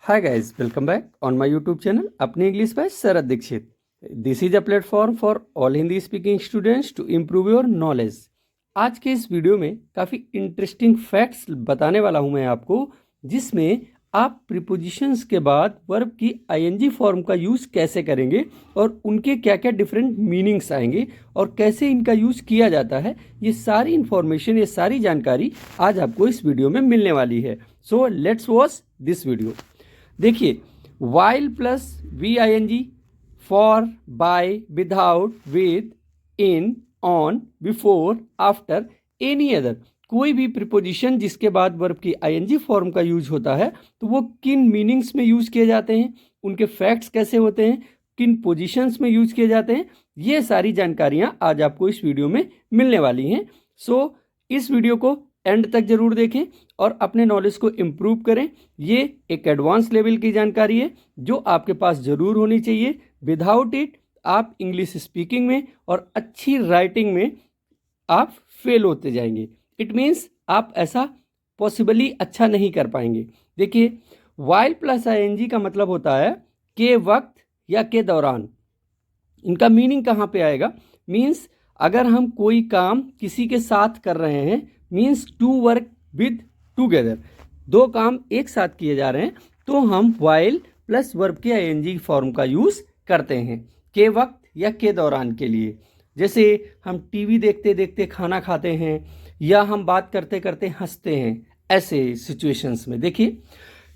Hi guys, welcome back on my YouTube channel अपनी English by Sharad Dixit. This is a platform for all Hindi speaking students to improve your knowledge. आज के इस video में काफ़ी interesting facts बताने वाला हूं मैं आपको, जिसमें आप प्रीपोजिशंस के बाद वर्ब की आईएनजी फॉर्म का यूज़ कैसे करेंगे और उनके क्या क्या डिफरेंट मीनिंग्स आएंगे और कैसे इनका यूज़ किया जाता है. ये सारी इन्फॉर्मेशन, ये सारी जानकारी आज आपको इस वीडियो में मिलने वाली है. So let's watch this video. देखिए, while plus V I N G, for, by, without, with, in, on, before, after, any other, कोई भी प्रीपोजिशन जिसके बाद वर्ब की आईएनजी फॉर्म का यूज होता है तो वो किन मीनिंग्स में यूज किए जाते हैं, उनके फैक्ट्स कैसे होते हैं, किन पोजीशंस में यूज किए जाते हैं, ये सारी जानकारियां आज आपको इस वीडियो में मिलने वाली हैं. सो इस वीडियो को एंड तक जरूर देखें और अपने नॉलेज को इम्प्रूव करें. ये एक एडवांस लेवल की जानकारी है जो आपके पास ज़रूर होनी चाहिए. विदाउट इट आप इंग्लिश स्पीकिंग में और अच्छी राइटिंग में आप फेल होते जाएंगे. इट मीन्स आप ऐसा पॉसिबली अच्छा नहीं कर पाएंगे. देखिए, वाइल प्लस आईएनजी का मतलब होता है के वक्त या के दौरान. इनका मीनिंग कहाँ पे आएगा? मीन्स अगर हम कोई काम किसी के साथ कर रहे हैं, means to work with together, दो काम एक साथ किए जा रहे हैं, तो हम वाइल प्लस वर्ब के आईएनजी फॉर्म का यूज़ करते हैं के वक्त या के दौरान के लिए. जैसे हम टीवी देखते देखते खाना खाते हैं या हम बात करते करते हंसते हैं, ऐसे सिचुएशंस में. देखिए,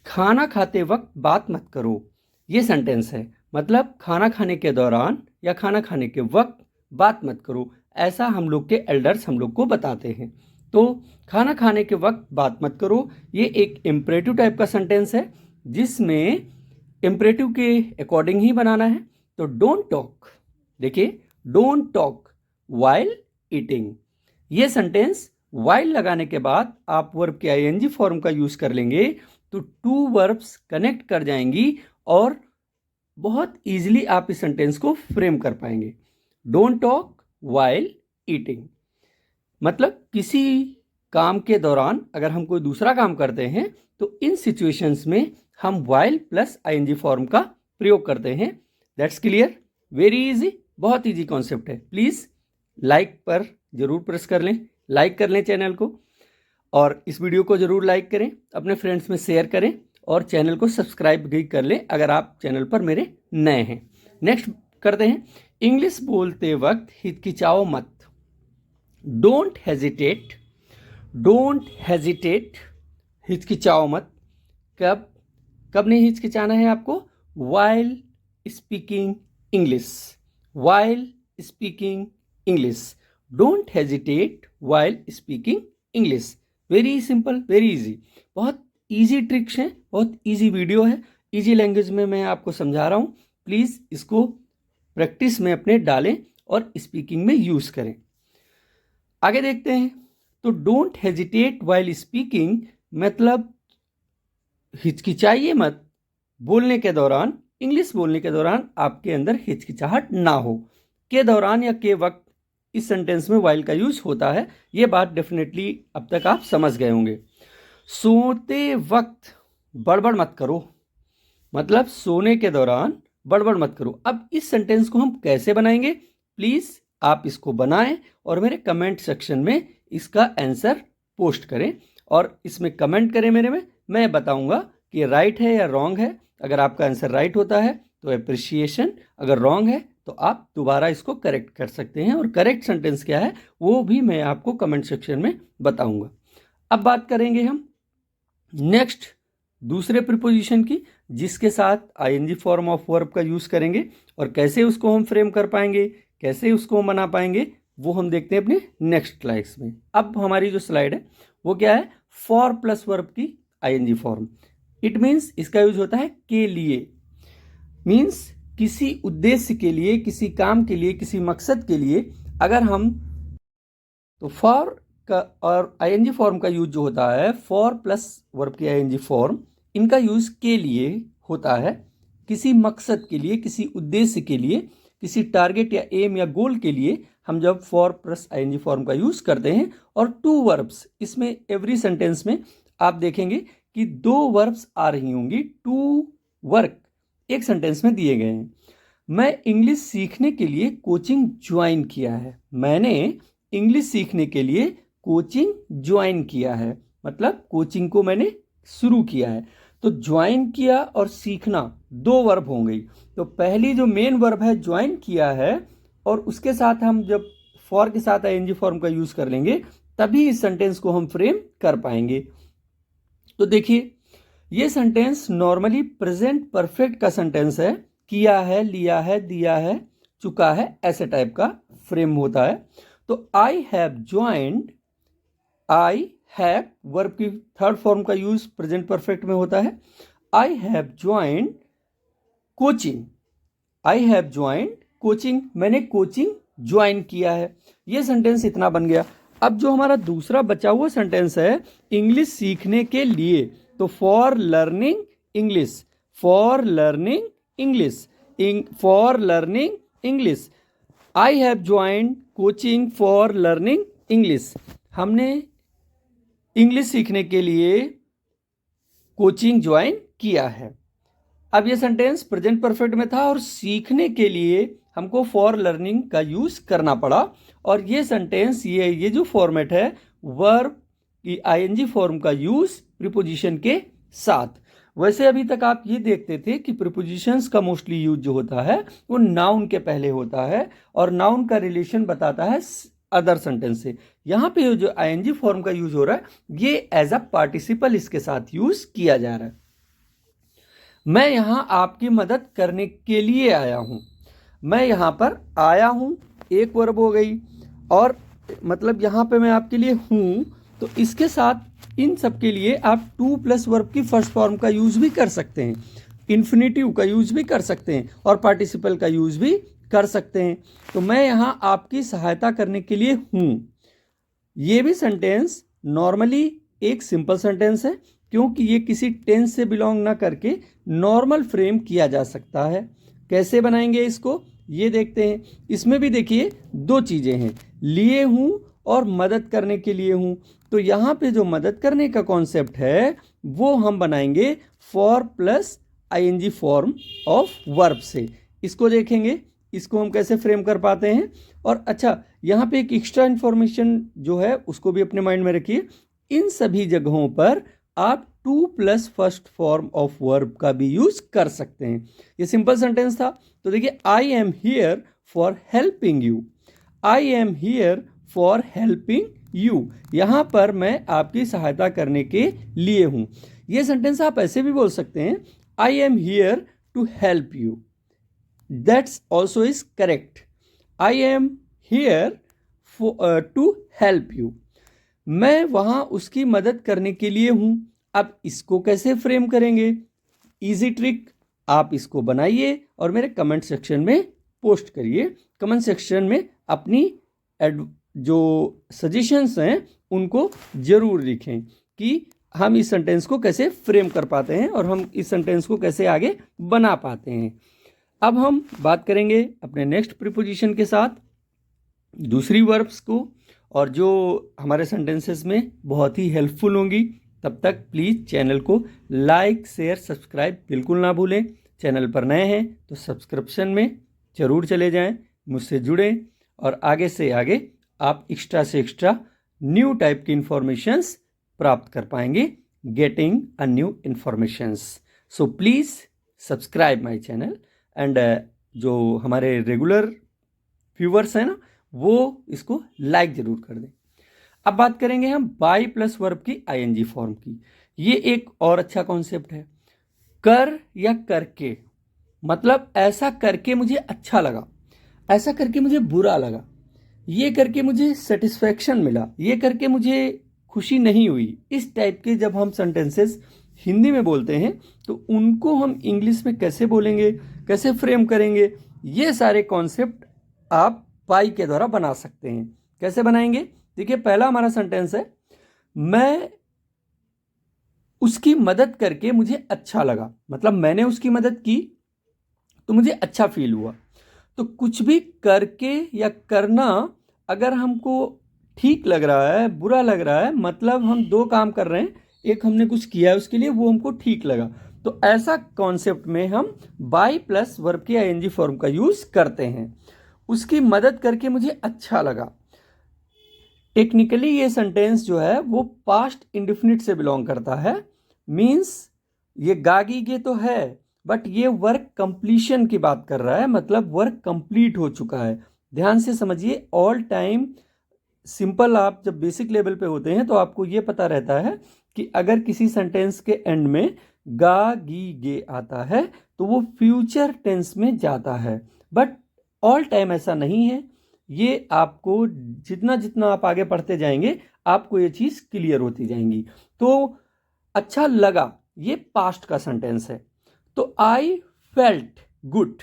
खाना खाते वक्त बात मत करो, ये सेंटेंस है. मतलब खाना खाने के दौरान या खाना खाने के वक्त बात मत करो, ऐसा हम लोग के एल्डर्स हम लोग को बताते हैं. तो खाना खाने के वक्त बात मत करो, ये एक इम्परेटिव टाइप का सेंटेंस है जिसमें इम्परेटिव के अकॉर्डिंग ही बनाना है. तो डोंट टॉक, देखिए, डोंट टॉक वाइल ईटिंग, ये सेंटेंस वाइल लगाने के बाद आप वर्ब के आईएनजी फॉर्म का यूज कर लेंगे तो टू वर्ब्स कनेक्ट कर जाएंगी और बहुत इजीली आप इस सेंटेंस को फ्रेम कर पाएंगे. डोंट टॉक वाइल ईटिंग मतलब किसी काम के दौरान अगर हम कोई दूसरा काम करते हैं तो इन सिचुएशंस में हम वाइल प्लस आईएनजी फॉर्म का प्रयोग करते हैं. दैट्स क्लियर, वेरी इजी, बहुत इजी कॉन्सेप्ट है. प्लीज़ लाइक पर जरूर प्रेस कर लें, लाइक कर लें चैनल को, और इस वीडियो को जरूर लाइक करें, अपने फ्रेंड्स में शेयर करें और चैनल को सब्सक्राइब भी कर लें अगर आप चैनल पर मेरे नए हैं. नेक्स्ट करते हैं, इंग्लिश बोलते वक्त हिचकिचाओ मत. डोंट हेजिटेट, डोंट हेजिटेट, हिचकिचाओ मत. कब कब नहीं हिचकिचाना है आपको? While speaking English, while speaking English. Don't hesitate while speaking English. Very simple, very easy, बहुत इजी ट्रिक्स हैं, बहुत इजी वीडियो है, इजी लैंग्वेज में मैं आपको समझा रहा हूँ. प्लीज़ इसको प्रैक्टिस में अपने डालें और स्पीकिंग में यूज़ करें. आगे देखते हैं. तो डोंट हेजिटेट वाइल स्पीकिंग मतलब हिचकिचाइए मत बोलने के दौरान, इंग्लिश बोलने के दौरान आपके अंदर हिचकिचाहट ना हो. के दौरान या के वक्त इस सेंटेंस में वाइल का यूज होता है, ये बात डेफिनेटली अब तक आप समझ गए होंगे. सोते वक्त बड़बड़ मत करो मतलब सोने के दौरान बड़बड़ मत करो. अब इस सेंटेंस को हम कैसे बनाएंगे? प्लीज़ आप इसको बनाएं और मेरे कमेंट सेक्शन में इसका आंसर पोस्ट करें और इसमें कमेंट करें मेरे में. मैं बताऊंगा कि राइट है या रॉन्ग है. अगर आपका आंसर राइट होता है तो अप्रिशिएशन, अगर रॉन्ग है तो आप दोबारा इसको करेक्ट कर सकते हैं और करेक्ट सेंटेंस क्या है वो भी मैं आपको कमेंट सेक्शन में बताऊंगा. अब बात करेंगे हम नेक्स्ट दूसरे प्रीपोजिशन की, जिसके साथ आईएनजी फॉर्म ऑफ वर्ब का यूज़ करेंगे और कैसे उसको हम फ्रेम कर पाएंगे, कैसे उसको बना पाएंगे, वो हम देखते हैं अपने नेक्स्ट स्लाइड्स में. अब हमारी जो स्लाइड है वो क्या है? फॉर प्लस वर्ब की आईएनजी फॉर्म. इट मीन्स इसका यूज होता है के लिए. मीन्स किसी उद्देश्य के लिए, किसी काम के लिए, किसी मकसद के लिए अगर हम, तो फॉर का और आईएनजी फॉर्म का यूज जो होता है, फॉर प्लस वर्ब की आईएनजी फॉर्म, इनका यूज के लिए होता है. किसी मकसद के लिए, किसी उद्देश्य के लिए, किसी टारगेट या एम या गोल के लिए हम जब फॉर प्लस आईएनजी फॉर्म का यूज करते हैं. और टू वर्ब्स इसमें एवरी सेंटेंस में आप देखेंगे कि 2 वर्ब्स आ रही होंगी, टू वर्क एक सेंटेंस में दिए गए हैं। मैं इंग्लिश सीखने के लिए कोचिंग ज्वाइन किया है। मैंने इंग्लिश सीखने के लिए कोचिंग ज्वाइन किया है, मतलब कोचिंग को मैंने शुरू किया है। तो ज्वाइन किया और सीखना 2 वर्ब हो गई। तो पहली जो मेन वर्ब है ज्वाइन किया है, और उसके साथ हम जब फॉर के साथ आईएनजी फॉर्म का यूज कर लेंगे तभी इस सेंटेंस को हम फ्रेम कर पाएंगे। तो देखिए, ये सेंटेंस नॉर्मली प्रेजेंट परफेक्ट का सेंटेंस है। किया है, लिया है, दिया है, चुका है, ऐसे टाइप का फ्रेम होता है। तो I have joined, I have verb की थर्ड फॉर्म का यूज प्रेजेंट परफेक्ट में होता है। I have joined coaching, I have joined coaching, मैंने कोचिंग ज्वाइन किया है। ये सेंटेंस इतना बन गया। अब जो हमारा दूसरा बचा हुआ सेंटेंस है इंग्लिश सीखने के लिए, तो for learning English, for learning English, for learning English, I have joined coaching for learning English. हमने इंग्लिश सीखने के लिए कोचिंग ज्वाइन किया है। अब ये सेंटेंस प्रेजेंट परफेक्ट में था और सीखने के लिए हमको फॉर लर्निंग का यूज करना पड़ा, और ये सेंटेंस ये जो फॉर्मेट है वर्ब की आईएनजी फॉर्म का यूज प्रीपोजिशन के साथ। वैसे अभी तक आप ये देखते थे कि प्रीपोजिशंस का मोस्टली यूज जो होता है वो नाउन के पहले होता है, और नाउन का रिलेशन बताता है अदर सेंटेंस से। यहाँ पे जो आईएनजी फॉर्म का यूज हो रहा है ये एज अ पार्टिसिपल इसके साथ यूज किया जा रहा है। मैं यहाँ आपकी मदद करने के लिए आया हूँ। मैं यहाँ पर आया हूँ एक वर्ब हो गई, और मतलब यहाँ पे मैं आपके लिए हूँ, तो इसके साथ इन सब के लिए आप टू प्लस वर्ब की फर्स्ट फॉर्म का यूज भी कर सकते हैं, इन्फिनेटिव का यूज भी कर सकते हैं, और पार्टिसिपल का यूज भी कर सकते हैं। तो मैं यहाँ आपकी सहायता करने के लिए हूँ। ये भी सेंटेंस नॉर्मली एक सिंपल सेंटेंस है, क्योंकि ये किसी टेंस से बिलोंग ना करके नॉर्मल फ्रेम किया जा सकता है। कैसे बनाएंगे इसको ये देखते हैं। इसमें भी देखिए 2 चीज़ें हैं, लिए हूँ और मदद करने के लिए हूँ। तो यहाँ पे जो मदद करने का कॉन्सेप्ट है वो हम बनाएंगे for plus ING form of verb से। इसको देखेंगे, इसको हम कैसे फ्रेम कर पाते हैं। और अच्छा, यहाँ पे एक एक्स्ट्रा इन्फॉर्मेशन जो है उसको भी अपने माइंड में रखिए। इन सभी जगहों पर आप two plus first form of verb का भी यूज कर सकते हैं। ये सिंपल सेंटेंस था। तो देखिए, आई am here for helping you, I am here for helping you, यहां पर मैं आपकी सहायता करने के लिए हूं। ये सेंटेंस आप ऐसे भी बोल सकते हैं, I am here to help you, that's also is correct. I am here to help you, मैं वहां उसकी मदद करने के लिए हूं। अब इसको कैसे फ्रेम करेंगे? इजी ट्रिक, आप इसको बनाइए और मेरे कमेंट सेक्शन में पोस्ट करिए। कमेंट सेक्शन में अपनी जो सजेशंस हैं उनको जरूर लिखें कि हम इस सेंटेंस को कैसे फ्रेम कर पाते हैं और हम इस सेंटेंस को कैसे आगे बना पाते हैं। अब हम बात करेंगे अपने नेक्स्ट प्रीपोजिशन के साथ दूसरी वर्ब्स को, और जो हमारे सेंटेंसेस में बहुत ही हेल्पफुल होंगी। तब तक प्लीज़ चैनल को लाइक शेयर सब्सक्राइब बिल्कुल ना भूलें। चैनल पर नए हैं तो सब्सक्रिप्शन में ज़रूर चले जाएं, मुझसे जुड़ें, और आगे से आगे आप एक्स्ट्रा से एक्स्ट्रा न्यू टाइप की इंफॉर्मेशंस प्राप्त कर पाएंगे, getting a new informations. So please subscribe my channel, and जो हमारे रेगुलर व्यूवर्स हैं ना वो इसको लाइक जरूर कर दें। अब बात करेंगे हम बाई प्लस वर्ब की आईएनजी फॉर्म की। ये एक और अच्छा कॉन्सेप्ट है। कर या करके, मतलब ऐसा करके मुझे अच्छा लगा, ऐसा करके मुझे बुरा लगा, ये करके मुझे सेटिस्फैक्शन मिला, ये करके मुझे खुशी नहीं हुई। इस टाइप के जब हम सेंटेंसेस हिंदी में बोलते हैं तो उनको हम इंग्लिश में कैसे बोलेंगे, कैसे फ्रेम करेंगे, ये सारे कॉन्सेप्ट आप बाई के द्वारा बना सकते हैं। कैसे बनाएंगे? देखिए, पहला हमारा सेंटेंस है, मैं उसकी मदद करके मुझे अच्छा लगा, मतलब मैंने उसकी मदद की तो मुझे अच्छा फील हुआ। तो कुछ भी करके या करना अगर हमको ठीक लग रहा है, बुरा लग रहा है, मतलब हम 2 काम कर रहे हैं, एक हमने कुछ किया है उसके लिए, वो हमको ठीक लगा। तो ऐसा कॉन्सेप्ट में हम बाय प्लस वर्ब के आईएनजी फॉर्म का यूज करते हैं। उसकी मदद करके मुझे अच्छा लगा। टेक्निकली ये सेंटेंस जो है वो पास्ट इंडेफिनिट से बिलोंग करता है। मीन्स ये गागी गे तो है, बट ये वर्क कंप्लीशन की बात कर रहा है, मतलब वर्क कंप्लीट हो चुका है। ध्यान से समझिए, ऑल टाइम सिंपल आप जब बेसिक लेवल पे होते हैं तो आपको ये पता रहता है कि अगर किसी सेंटेंस के एंड में गा गी गे आता है तो वो फ्यूचर टेंस में जाता है। बट ऑल टाइम ऐसा नहीं है। ये आपको जितना जितना आप आगे पढ़ते जाएंगे आपको ये चीज क्लियर होती जाएंगी। तो अच्छा लगा, ये पास्ट का सेंटेंस है। तो I felt good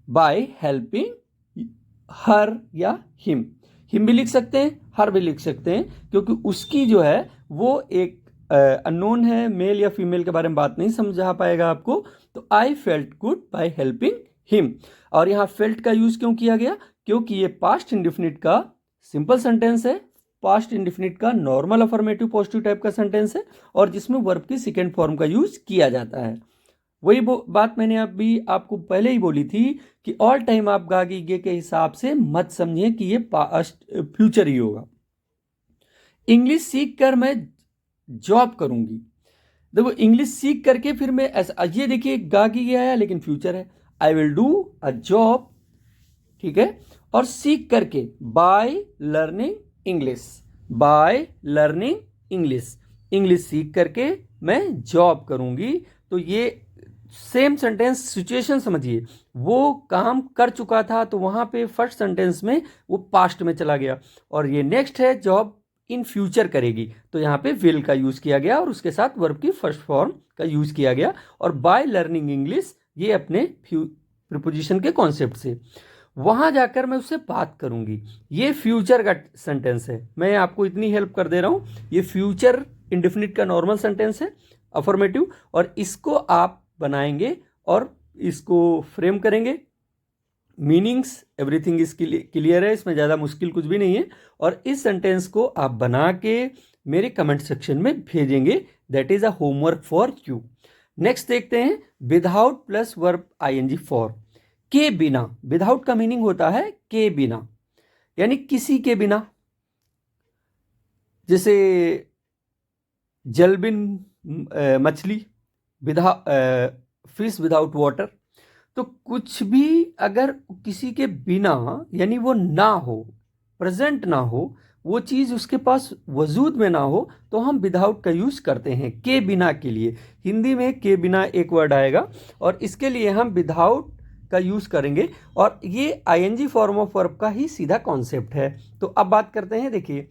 by helping her या हिम। हिम भी लिख सकते हैं, हर भी लिख सकते हैं, क्योंकि उसकी जो है वो एक अननोन है, मेल या फीमेल के बारे में बात नहीं समझा पाएगा आपको। तो I felt good by helping him. और यहां फेल्ट का यूज क्यों किया गया? क्योंकि ये पास्ट इंडेफिनिट का सिंपल सेंटेंस है, पास्ट इंडेफिनिट का नॉर्मल अफर्मेटिव पॉजिटिव टाइप का सेंटेंस है, और जिसमें वर्ब की सेकेंड फॉर्म का यूज किया जाता है। वही बात मैंने अभी आपको पहले ही बोली थी कि ऑल टाइम आप गागी गे के हिसाब से मत समझिए कि ये पास्ट फ्यूचर ही होगा। इंग्लिश सीख कर मैं जॉब करूंगी। देखो, इंग्लिश सीख करके फिर मैं ऐसा, ये देखिए गागी गे आया लेकिन फ्यूचर है। I will do a job, ठीक है, और सीख करके by learning English, by learning English, English सीख करके मैं जॉब करूंगी। तो ये सेम सेंटेंस सिचुएशन समझिए, वो काम कर चुका था तो वहां पे फर्स्ट सेंटेंस में वो पास्ट में चला गया, और ये नेक्स्ट है जॉब इन फ्यूचर करेगी, तो यहाँ पे विल का यूज किया गया और उसके साथ वर्ब की फर्स्ट फॉर्म का यूज किया गया। और बाय लर्निंग इंग्लिश ये अपने प्रीपोजिशन के कॉन्सेप्ट से, वहां जाकर मैं उससे बात करूंगी। ये फ्यूचर का सेंटेंस है, मैं आपको इतनी हेल्प कर दे रहा हूं। ये फ्यूचर इंडेफिनिट का नॉर्मल सेंटेंस है अफर्मेटिव, और इसको आप बनाएंगे और इसको फ्रेम करेंगे। मीनिंग्स एवरीथिंग इज क्लियर है, इसमें ज़्यादा मुश्किल कुछ भी नहीं है। और इस सेंटेंस को आप बना के मेरे कमेंट सेक्शन में भेजेंगे। That is a homework for you. Next देखते हैं without plus verb ING for. के बिना, विदाउट का मीनिंग होता है के बिना, यानी किसी के बिना। जैसे जल बिन मछली, फिश विदाउट वाटर। तो कुछ भी अगर किसी के बिना, यानी वो ना हो, प्रेजेंट ना हो, वो चीज उसके पास वजूद में ना हो, तो हम विदाउट का यूज करते हैं के बिना के लिए। हिंदी में के बिना एक वर्ड आएगा और इसके लिए हम विदाउट का यूज करेंगे, और ये आईएनजी फॉर्म ऑफ वर्ब का ही सीधा कॉन्सेप्ट है। तो अब बात करते हैं, देखिए,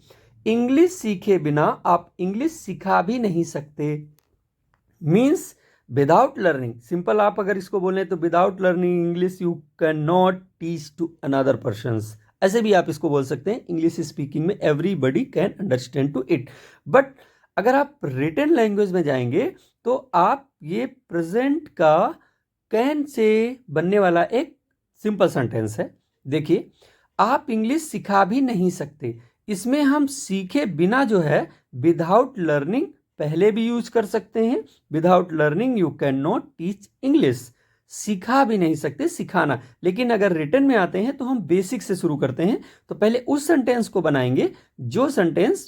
इंग्लिश सीखे बिना आप इंग्लिश सिखा भी नहीं सकते। मीन्स विदाउट लर्निंग, सिंपल आप अगर इसको बोलें तो without learning English you can not teach to another persons. ऐसे भी आप इसको बोल सकते हैं, इंग्लिश स्पीकिंग में everybody can understand to it. But अगर आप रिटन लैंग्वेज में जाएंगे तो आप ये प्रेजेंट का कैन से बनने वाला एक सिंपल सेंटेंस है। देखिए, आप इंग्लिश सिखा भी नहीं सकते, इसमें हम सीखे बिना जो है विदाउट लर्निंग पहले भी यूज कर सकते हैं। Without learning you can not teach English, सिखा भी नहीं सकते, सिखाना। लेकिन अगर रिटन में आते हैं तो हम बेसिक से शुरू करते हैं। तो पहले उस सेंटेंस को बनाएंगे जो सेंटेंस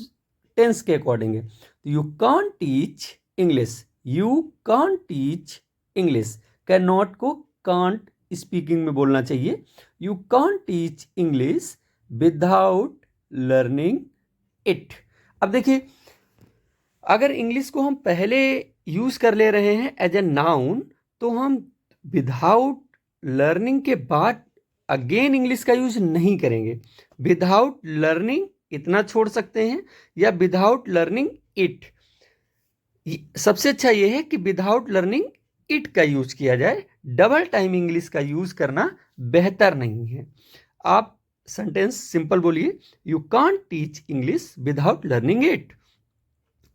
टेंस के अकॉर्डिंग है। तो you can't teach English, you can't teach English. Can not को कांट स्पीकिंग में बोलना चाहिए। You can't teach English without learning it. अब देखिए, अगर इंग्लिश को हम पहले यूज कर ले रहे हैं एज ए नाउन, तो हम विदाउट लर्निंग के बाद अगेन इंग्लिश का यूज नहीं करेंगे। विदाउट लर्निंग इतना छोड़ सकते हैं, या विदाउट लर्निंग इट। सबसे अच्छा यह है कि विदाउट लर्निंग इट का यूज किया जाए। डबल टाइम इंग्लिश का यूज करना बेहतर नहीं है। आप सेंटेंस सिंपल बोलिए, you can't teach English without learning it.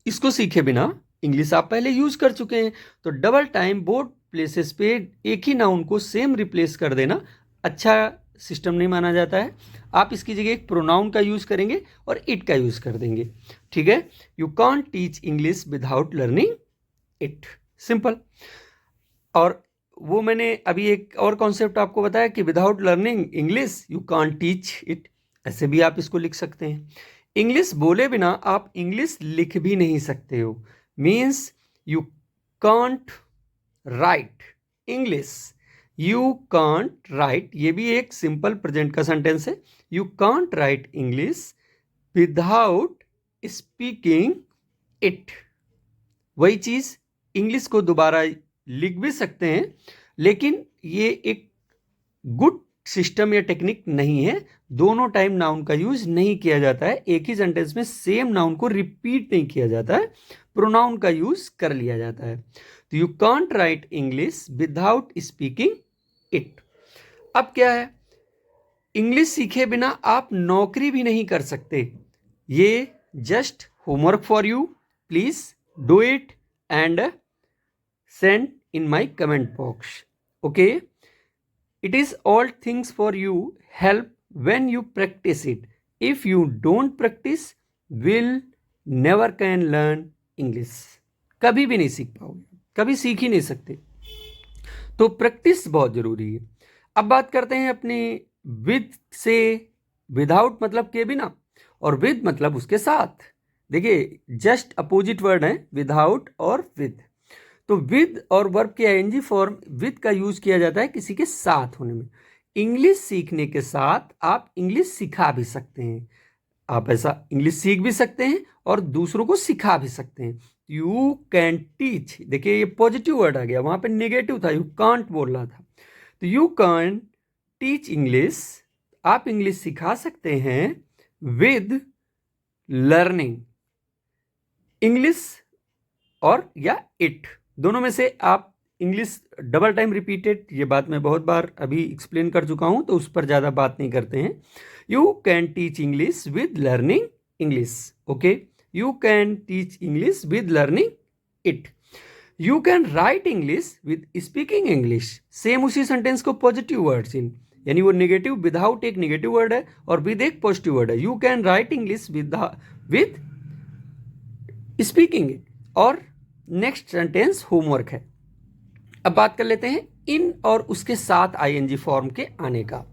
इसको सीखे बिना इंग्लिश आप पहले यूज कर चुके हैं, तो डबल टाइम बोथ प्लेसेस पे एक ही नाउन को सेम रिप्लेस कर देना अच्छा सिस्टम नहीं माना जाता है। आप इसकी जगह एक प्रोनाउन का यूज़ करेंगे और इट का यूज़ कर देंगे, ठीक है। You can't teach English without learning it, simple. और वो मैंने अभी एक और कॉन्सेप्ट आपको बताया कि without learning English you can't teach it, ऐसे भी आप इसको लिख सकते हैं। इंग्लिश बोले बिना आप इंग्लिश लिख भी नहीं सकते हो, means you can't right English, you can't right, ये भी एक सिंपल प्रेजेंट का सेंटेंस है। You can't right English without speaking it. वही चीज इंग्लिश को दोबारा लिख भी सकते हैं, लेकिन ये एक गुड सिस्टम या टेक्निक नहीं है। दोनों टाइम नाउन का यूज नहीं किया जाता है, एक ही सेंटेंस में सेम नाउन को रिपीट नहीं किया जाता है, प्रोनाउन का यूज कर लिया जाता है। तो you can't right English without speaking it. अब क्या है, इंग्लिश सीखे बिना आप नौकरी भी नहीं कर सकते। ये just homework for you, please do it and send in my comment box, okay? It is all things for you help when you practice it. If you don't practice, will never can learn English. कभी भी नहीं सीख पाओगे, कभी सीख ही नहीं सकते। तो प्रैक्टिस बहुत जरूरी है। अब बात करते हैं अपने विद से। विदाउट मतलब के बिना, और विद मतलब उसके साथ। देखिए जस्ट अपोजिट वर्ड है विदाउट और विद। तो विद और वर्ब के आईएनजी फॉर्म विद का यूज किया जाता है किसी के साथ होने में। इंग्लिश सीखने के साथ आप इंग्लिश सिखा भी सकते हैं। आप ऐसा इंग्लिश सीख भी सकते हैं और दूसरों को सिखा भी सकते हैं। यू कैन टीच, देखिए ये पॉजिटिव वर्ड आ गया, वहां पे नेगेटिव था, यू कांट बोल रहा था। तो यू कैन टीच इंग्लिश, आप इंग्लिश सिखा सकते हैं विद लर्निंग इंग्लिश और या इट, दोनों में से आप इंग्लिश डबल टाइम रिपीटेड, ये बात मैं बहुत बार अभी एक्सप्लेन कर चुका हूं, तो उस पर ज़्यादा बात नहीं करते हैं। You can teach English with learning English, okay. You can teach English with learning it. You can write English with speaking English. Same उसी सेंटेंस को पॉजिटिव वर्ड्स इन, यानी वो नेगेटिव, विदाउट एक नेगेटिव वर्ड है और with एक positive word है। You can write English with speaking it. और नेक्स्ट सेंटेंस होमवर्क है। अब बात कर लेते हैं इन और उसके साथ आईएनजी फॉर्म के आने का।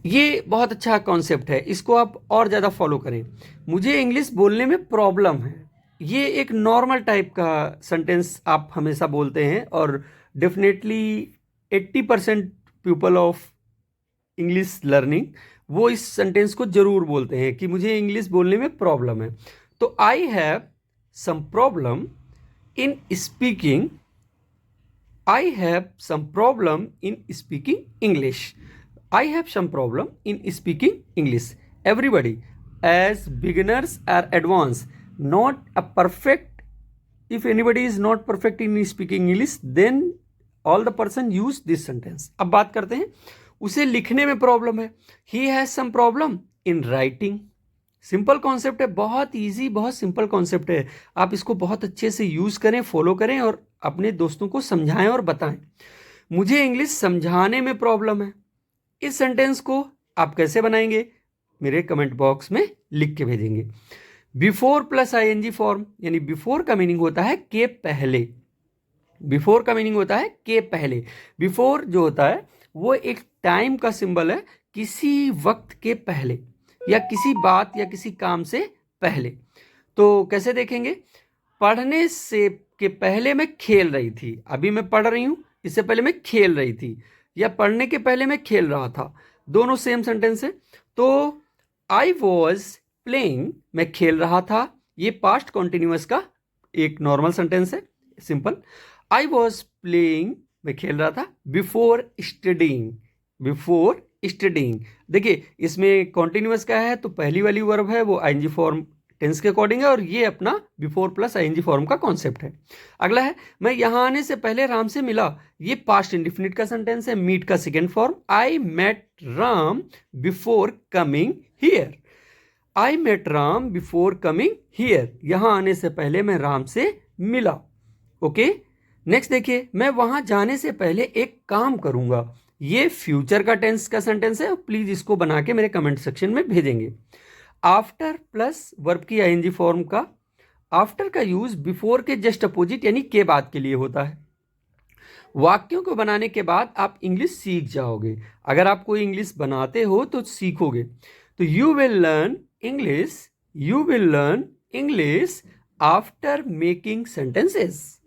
ये बहुत अच्छा कॉन्सेप्ट है, इसको आप और ज़्यादा फॉलो करें। मुझे इंग्लिश बोलने में प्रॉब्लम है, ये एक नॉर्मल टाइप का सेंटेंस आप हमेशा बोलते हैं और definitely 80% people of English learning वो इस सेंटेंस को जरूर बोलते हैं कि मुझे इंग्लिश बोलने में प्रॉब्लम है। तो I have some problem in speaking, I have some problem in speaking English. I have some problem in speaking English. Everybody, as beginners or advanced, not a perfect. If anybody is not perfect in speaking English, then all the person use this sentence. अब बात करते हैं, उसे लिखने में problem है। He has some problem in writing. Simple concept है, बहुत इजी, बहुत सिंपल कॉन्सेप्ट है। आप इसको बहुत अच्छे से यूज करें, फॉलो करें और अपने दोस्तों को समझाएं और बताएं। मुझे इंग्लिश समझाने में प्रॉब्लम है, इस सेंटेंस को आप कैसे बनाएंगे मेरे कमेंट बॉक्स में लिख के भेजेंगे। बिफोर प्लस आईएनजी फॉर्म, यानी बिफोर का मीनिंग होता है के पहले। बिफोर का मीनिंग होता है के पहले। बिफोर जो होता है वो एक टाइम का सिंबल है, किसी वक्त के पहले या किसी बात या किसी काम से पहले। तो कैसे देखेंगे, पढ़ने से के पहले मैं खेल रही थी, अभी मैं पढ़ रही हूं, इससे पहले मैं खेल रही थी, या पढ़ने के पहले मैं खेल रहा था, दोनों सेम सेंटेंस है। तो आई वॉज प्लेइंग, मैं खेल रहा था, ये पास्ट कॉन्टिन्यूअस का एक नॉर्मल सेंटेंस है, सिंपल। आई वॉज प्लेइंग, मैं खेल रहा था, बिफोर स्टडीइंग, बिफोर स्टडीइंग। देखिए इसमें कॉन्टिन्यूअस का है तो पहली वाली वर्ब है वो आईएनजी फॉर्म टेंस के अकॉर्डिंग है, और ये अपना बिफोर प्लस आईएनजी फॉर्म का कॉन्सेप्ट है। अगला है, मैं यहां आने से पहले राम से मिला, ये पास्ट इंडिफिनिट का सेंटेंस है। मीट का second form, I met Ram before coming here. I met Ram before coming here, यहां आने से पहले मैं राम से मिला। ओके नेक्स्ट देखिए, मैं वहां जाने से पहले एक काम करूंगा, ये फ्यूचर का टेंस का सेंटेंस है, प्लीज इसको बना के मेरे कमेंट सेक्शन में भेजेंगे। आफ्टर प्लस वर्ब की आईएनजी फॉर्म का आफ्टर का यूज बिफोर के जस्ट अपोजिट यानी के बाद के लिए होता है। वाक्यों को बनाने के बाद आप इंग्लिश सीख जाओगे। अगर आप कोई इंग्लिश बनाते हो तो सीखोगे। तो you will learn English after making sentences.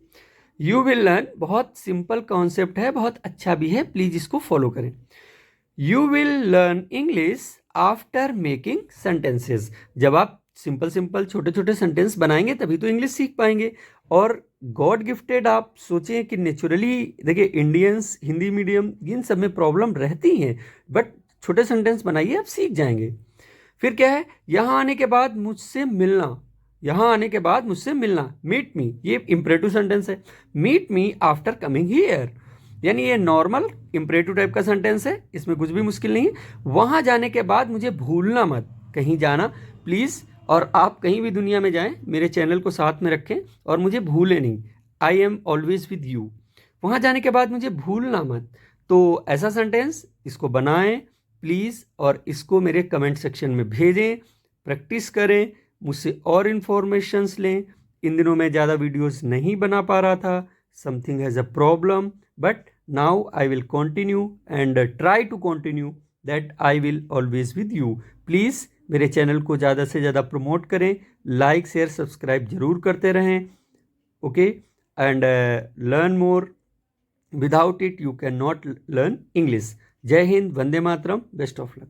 You will learn बहुत सिंपल कॉन्सेप्ट है, बहुत अच्छा भी है, प्लीज इसको फॉलो करें। You will learn English after making sentences. जब आप सिंपल छोटे छोटे सेंटेंस बनाएंगे तभी तो इंग्लिश सीख पाएंगे। और गॉड गिफ्टेड आप सोचें कि नेचुरली, देखिए इंडियंस हिंदी मीडियम इन सब में प्रॉब्लम रहती हैं, बट छोटे सेंटेंस बनाइए आप सीख जाएंगे। फिर क्या है, यहाँ आने के बाद मुझसे मिलना, मीट मी, ये इंपरेटिव सेंटेंस है। Meet me after coming here, यानी ये नॉर्मल इंपरेटिव टाइप का सेंटेंस है, इसमें कुछ भी मुश्किल नहीं है। वहां जाने के बाद मुझे भूलना मत, कहीं जाना प्लीज, और आप कहीं भी दुनिया में जाएं मेरे चैनल को साथ में रखें और मुझे भूलें नहीं। I am always with you, वहां जाने के बाद मुझे भूलना मत। तो ऐसा सेंटेंस इसको बनाएं प्लीज, और इसको मेरे कमेंट सेक्शन में भेजें, प्रैक्टिस करें, मुझसे और इन्फॉर्मेशंस लें। इन दिनों मैं ज़्यादा वीडियोस नहीं बना पा रहा था, something has a problem, but now I will continue and try to continue that I will always with you. Please मेरे चैनल को ज़्यादा से ज़्यादा प्रमोट करें, लाइक शेयर सब्सक्राइब जरूर करते रहें, okay, and learn more. Without it you can not learn English. जय Hind, Vande Mataram, best of luck.